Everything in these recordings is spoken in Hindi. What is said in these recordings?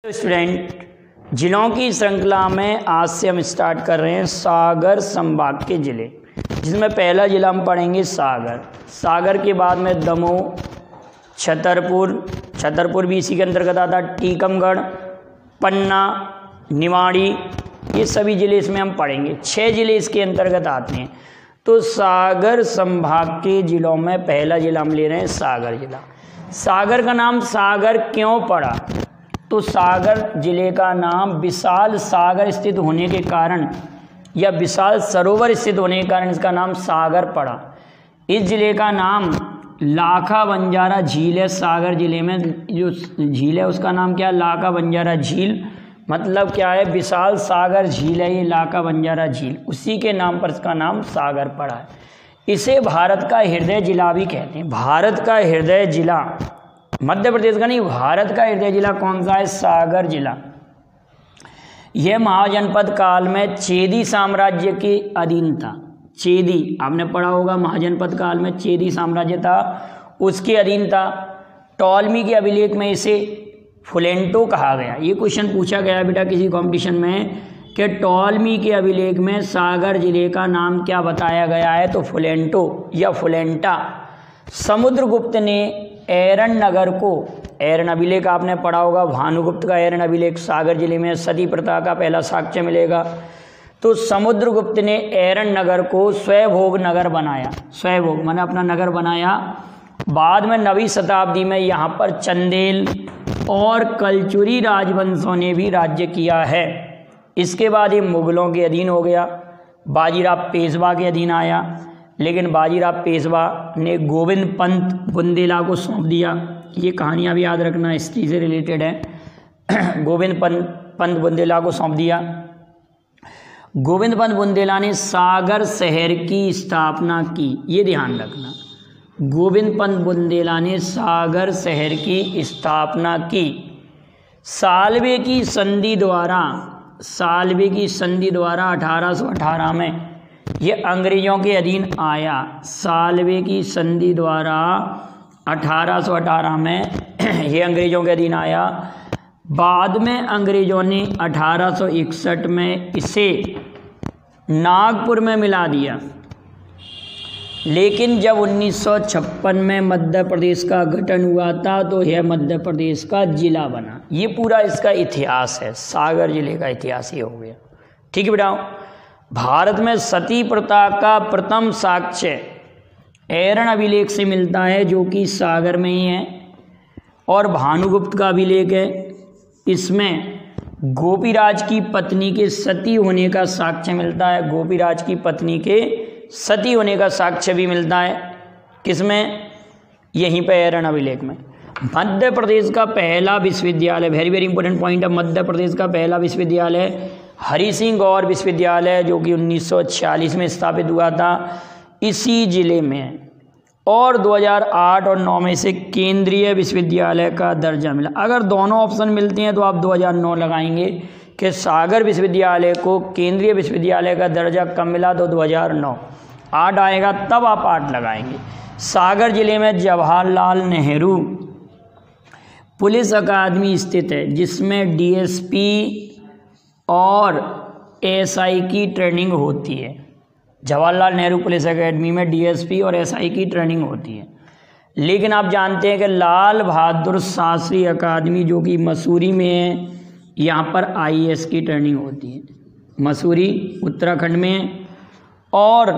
स्टूडेंट, जिलों की श्रृंखला में आज से हम स्टार्ट कर रहे हैं सागर संभाग के ज़िले, जिसमें पहला ज़िला हम पढ़ेंगे सागर। सागर के बाद में दमोह, छतरपुर भी इसी के अंतर्गत आता, टीकमगढ़, पन्ना, निवाड़ी, ये सभी ज़िले इसमें हम पढ़ेंगे। 6 ज़िले इसके अंतर्गत आते हैं। तो सागर संभाग के ज़िलों में पहला ज़िला हम ले रहे हैं सागर ज़िला। सागर का नाम सागर क्यों पड़ा? तो सागर जिले का नाम विशाल सागर स्थित होने के कारण या विशाल सरोवर स्थित होने के कारण इसका नाम सागर पड़ा। इस जिले का नाम लाखा बंजारा झील है। सागर जिले में जो झील है उसका नाम क्या है? लाखा बंजारा झील। मतलब क्या है? विशाल सागर झील है ये लाखा बंजारा झील, उसी के नाम पर इसका नाम सागर पड़ा है। इसे भारत का हृदय जिला भी कहते हैं। भारत का हृदय जिला मध्य प्रदेश का नहीं, भारत का हृदय जिला कौन सा है? सागर जिला। यह महाजनपद काल में चेदी साम्राज्य के अधीन था। चेदी आपने पढ़ा होगा, महाजनपद काल में चेदी साम्राज्य था, उसके अधीन था। टॉलमी के अभिलेख में इसे फुलेंटो कहा गया। ये क्वेश्चन पूछा गया बेटा किसी कंपटीशन में कि टॉलमी के अभिलेख में सागर जिले का नाम क्या बताया गया है? तो फुलेंटो या फुलेंटा। समुद्रगुप्त ने एरन नगर को, एरन अभिलेख आपने पढ़ा होगा, भानुगुप्त का एरन अभिलेख सागर जिले में सती प्रथा का पहला साक्ष्य मिलेगा। तो समुद्रगुप्त ने एरन नगर को स्वयंभोग नगर बनाया। स्वयंभोग माने अपना नगर बनाया। बाद में 9वीं शताब्दी में यहाँ पर चंदेल और कलचुरी राजवंशों ने भी राज्य किया है। इसके बाद ये मुगलों के अधीन हो गया। बाजीराव पेशवा के अधीन आया, लेकिन बाजीराव पेशवा ने गोविंद पंत बुंदेला को सौंप दिया। ये कहानियाँ भी याद रखना, हिस्ट्री से रिलेटेड है। गोविंद पंत बुंदेला को सौंप दिया। गोविंद पंत बुंदेला ने सागर शहर की स्थापना की, ये ध्यान रखना। गोविंद पंत बुंदेला ने सागर शहर की स्थापना की। सालवे की संधि द्वारा 1818 में ये अंग्रेजों के अधीन आया। सालवे की संधि द्वारा 1818 में ये अंग्रेजों के अधीन आया। बाद में अंग्रेजों ने 1861 में इसे नागपुर में मिला दिया। लेकिन जब 1956 में मध्य प्रदेश का गठन हुआ था तो यह मध्य प्रदेश का जिला बना। ये पूरा इसका इतिहास है, सागर जिले का इतिहास ये हो गया। ठीक है बेटा। भारत में सती प्रथा का प्रथम साक्ष्य एरन अभिलेख से मिलता है, जो कि सागर में ही है, और भानुगुप्त का अभिलेख है। इसमें गोपीराज की पत्नी के सती होने का साक्ष्य मिलता है। गोपीराज की पत्नी के सती होने का साक्ष्य भी मिलता है। किसमें? यहीं पे एरन अभिलेख में। मध्य प्रदेश का पहला विश्वविद्यालय, वेरी वेरी इंपॉर्टेंट पॉइंट है, मध्य प्रदेश का पहला विश्वविद्यालय हरि सिंह गौर विश्वविद्यालय, जो कि 1946 में स्थापित हुआ था इसी जिले में, और 2008 और 9 में से केंद्रीय विश्वविद्यालय का दर्जा मिला। अगर दोनों ऑप्शन मिलते हैं तो आप 2009 लगाएंगे कि सागर विश्वविद्यालय को केंद्रीय विश्वविद्यालय का दर्जा कब मिला, तो 2009। 8 आएगा तब आप 8 लगाएंगे। सागर जिले में जवाहरलाल नेहरू पुलिस अकादमी स्थित है, जिसमें डीएसपी और एसआई की ट्रेनिंग होती है। जवाहरलाल नेहरू पुलिस अकेडमी में डीएसपी और एसआई की ट्रेनिंग होती है। लेकिन आप जानते हैं कि लाल बहादुर शास्त्री अकादमी, जो कि मसूरी में है, यहाँ पर आईएएस की ट्रेनिंग होती है। मसूरी उत्तराखंड में है। और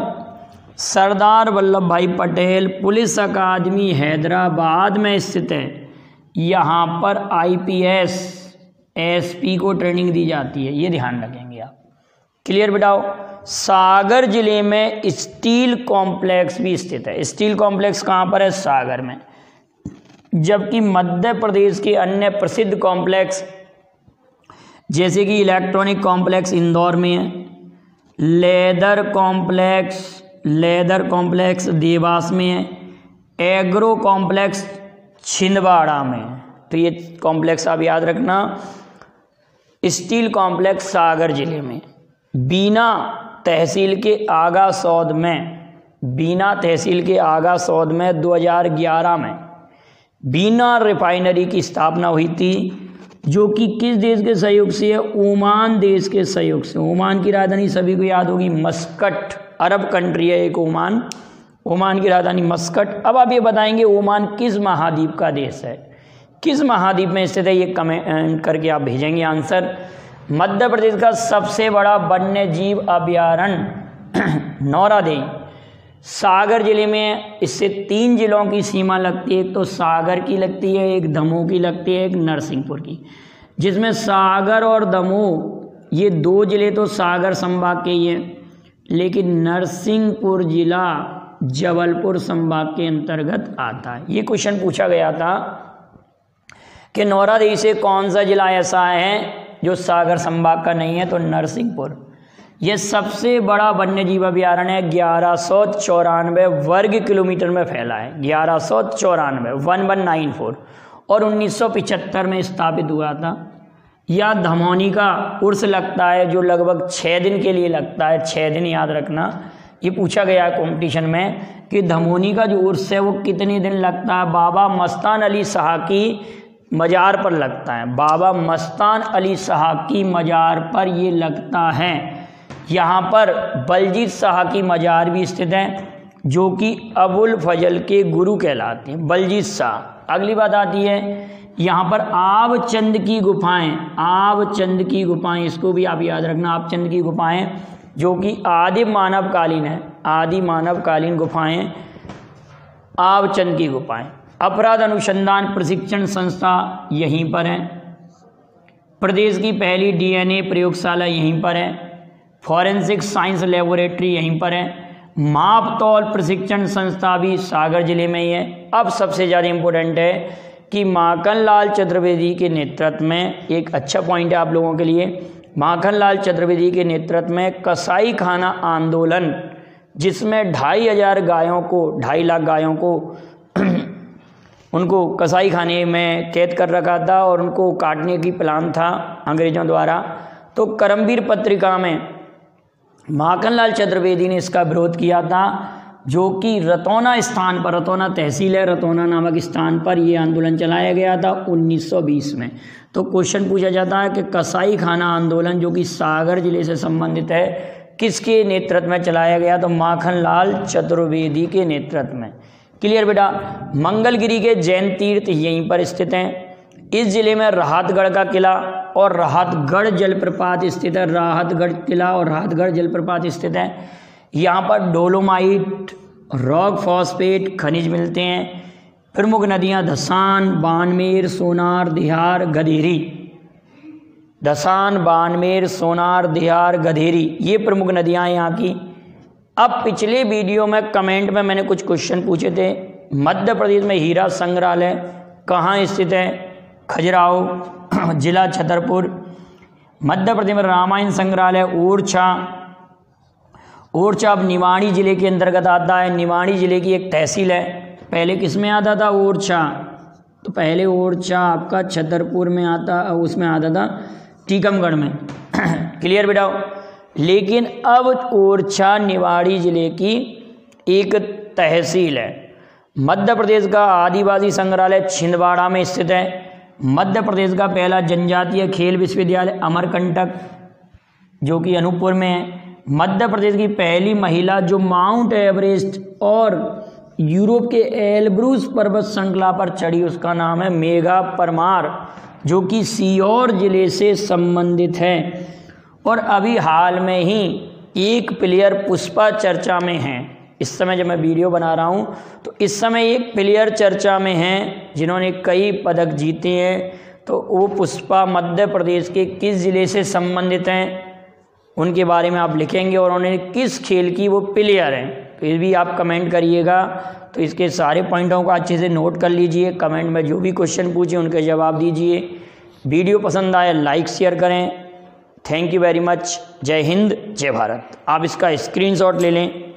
सरदार वल्लभ भाई पटेल पुलिस अकादमी हैदराबाद में स्थित है। यहाँ पर आईपीएस एसपी को ट्रेनिंग दी जाती है, ये ध्यान रखेंगे आप। क्लियर बेटाओ। सागर जिले में स्टील कॉम्प्लेक्स भी स्थित है। स्टील कॉम्प्लेक्स कहाँ पर है? सागर में। जबकि मध्य प्रदेश के अन्य प्रसिद्ध कॉम्प्लेक्स जैसे कि इलेक्ट्रॉनिक कॉम्प्लेक्स इंदौर में है, लेदर कॉम्प्लेक्स देवास में है, एग्रो कॉम्प्लेक्स छिंदवाड़ा में है। तो ये कॉम्प्लेक्स आप याद रखना। स्टील कॉम्प्लेक्स सागर जिले में। बीना तहसील के आगासौद में 2011 में बीना रिफाइनरी की स्थापना हुई थी। जो कि किस देश के सहयोग से है? ओमान देश के सहयोग से। ओमान की राजधानी सभी को याद होगी मस्कट, अरब कंट्री है एक ओमान, ओमान की राजधानी मस्कट। अब आप ये बताएंगे ओमान किस महाद्वीप का देश है, किस महाद्वीप में स्थित है, ये कमेंट करके आप भेजेंगे आंसर। मध्य प्रदेश का सबसे बड़ा वन्य जीव अभयारण्य नौरादेई सागर जिले में, इससे 3 जिलों की सीमा लगती है, एक तो सागर की लगती है, एक दमोह की लगती है, एक नरसिंहपुर की, जिसमें सागर और दमोह ये 2 जिले तो सागर संभाग के ही हैं, लेकिन नरसिंहपुर जिला जबलपुर संभाग के अंतर्गत आता है। ये क्वेश्चन पूछा गया था कि नौरादेई से कौन सा जिला ऐसा है जो सागर संभाग का नहीं है, तो नरसिंहपुर। यह सबसे बड़ा वन्यजीव अभयारण्य है, 1194 वर्ग किलोमीटर में फैला है, 1194 1194, और 1975 में स्थापित हुआ था। यह धमौनी का उर्स लगता है जो लगभग 6 दिन के लिए लगता है, 6 दिन याद रखना। ये पूछा गया है कॉम्पिटिशन में कि धमौनी का जो उर्स है वो कितने दिन लगता है। बाबा मस्तान अली शाह की मज़ार पर लगता है, बाबा मस्तान अली शाह की मज़ार पर ये लगता है। यहाँ पर बलजीत शाह की मज़ार भी स्थित है जो कि अबुल फजल के गुरु कहलाते हैं, बलजीत शाह। अगली बात आती है यहाँ पर आबचंद की गुफाएं, आबचंद की गुफाएं, इसको भी आप याद रखना, आबचंद की गुफाएं जो कि आदि मानवकालीन है, आदि मानवकालीन गुफाएं, आबचंद की गुफाएं। अपराध अनुसंधान प्रशिक्षण संस्था यहीं पर है, प्रदेश की पहली डीएनए प्रयोगशाला यहीं पर है, फॉरेंसिक साइंस लेबोरेटरी यहीं पर है, माप तौल प्रशिक्षण संस्था भी सागर जिले में ही है। अब सबसे ज़्यादा इम्पोर्टेंट है कि माखनलाल चतुर्वेदी के नेतृत्व में, एक अच्छा पॉइंट है आप लोगों के लिए, माखनलाल चतुर्वेदी के नेतृत्व में कसाई खाना आंदोलन, जिसमें 2500 गायों को, 2.5 लाख गायों को उनको कसाई खाने में कैद कर रखा था और उनको काटने की प्लान था अंग्रेजों द्वारा। तो करमवीर पत्रिका में माखनलाल चतुर्वेदी ने इसका विरोध किया था, जो कि रतौना स्थान पर, रतौना तहसील है, रतौना नामक स्थान पर ये आंदोलन चलाया गया था 1920 में। तो क्वेश्चन पूछा जाता है कि कसाई खाना आंदोलन जो कि सागर जिले से संबंधित है, किसके नेतृत्व में चलाया गया? तो माखनलाल चतुर्वेदी के नेतृत्व में। क्लियर बेटा। मंगलगिरी के जैन तीर्थ यहीं पर स्थित हैं। इस जिले में राहतगढ़ का किला और राहतगढ़ जलप्रपात स्थित है, राहतगढ़ किला और राहतगढ़ जलप्रपात स्थित है। यहाँ पर डोलोमाइट, रॉक फॉस्फेट खनिज मिलते हैं। प्रमुख नदियाँ धसान, बानमेर, सोनार, दिहार, गधेरी, धसान, बानमेर, सोनार, दिहार, गधेरी, ये प्रमुख नदियाँ हैं यहाँ की। अब पिछले वीडियो में कमेंट में मैंने कुछ क्वेश्चन पूछे थे। मध्य प्रदेश में हीरा संग्रहालय कहाँ स्थित है? खजुराहो, जिला छतरपुर। मध्य प्रदेश में रामायण संग्रहालय ओरछा, ओरछा अब निवाड़ी जिले के अंतर्गत आता है, निवाड़ी जिले की एक तहसील है। पहले किस में आता था? ओरछा। तो पहले ओरछा आपका छतरपुर में आता, उसमें आता था टीकमगढ़ में। क्लियर बेटा। लेकिन अब ओरछा निवाड़ी जिले की एक तहसील है। मध्य प्रदेश का आदिवासी संग्रहालय छिंदवाड़ा में स्थित है। मध्य प्रदेश का पहला जनजातीय खेल विश्वविद्यालय अमरकंटक जो कि अनूपपुर में है। मध्य प्रदेश की पहली महिला जो माउंट एवरेस्ट और यूरोप के एल्ब्रूस पर्वत श्रृंखला पर चढ़ी, उसका नाम है मेघा परमार, जो कि सीहोर जिले से संबंधित है। और अभी हाल में ही एक प्लेयर पुष्पा चर्चा में है। इस समय जब मैं वीडियो बना रहा हूँ तो इस समय एक प्लेयर चर्चा में हैं जिन्होंने कई पदक जीते हैं। तो वो पुष्पा मध्य प्रदेश के किस जिले से संबंधित हैं उनके बारे में आप लिखेंगे और उन्होंने किस खेल की वो प्लेयर हैं। तो ये भी आप कमेंट करिएगा। तो इसके सारे पॉइंटों को अच्छे से नोट कर लीजिए। कमेंट में जो भी क्वेश्चन पूछे उनके जवाब दीजिए। वीडियो पसंद आए लाइक शेयर करें। Thank you very much. जय हिंद, जय भारत। आप इसका स्क्रीनशॉट ले लें।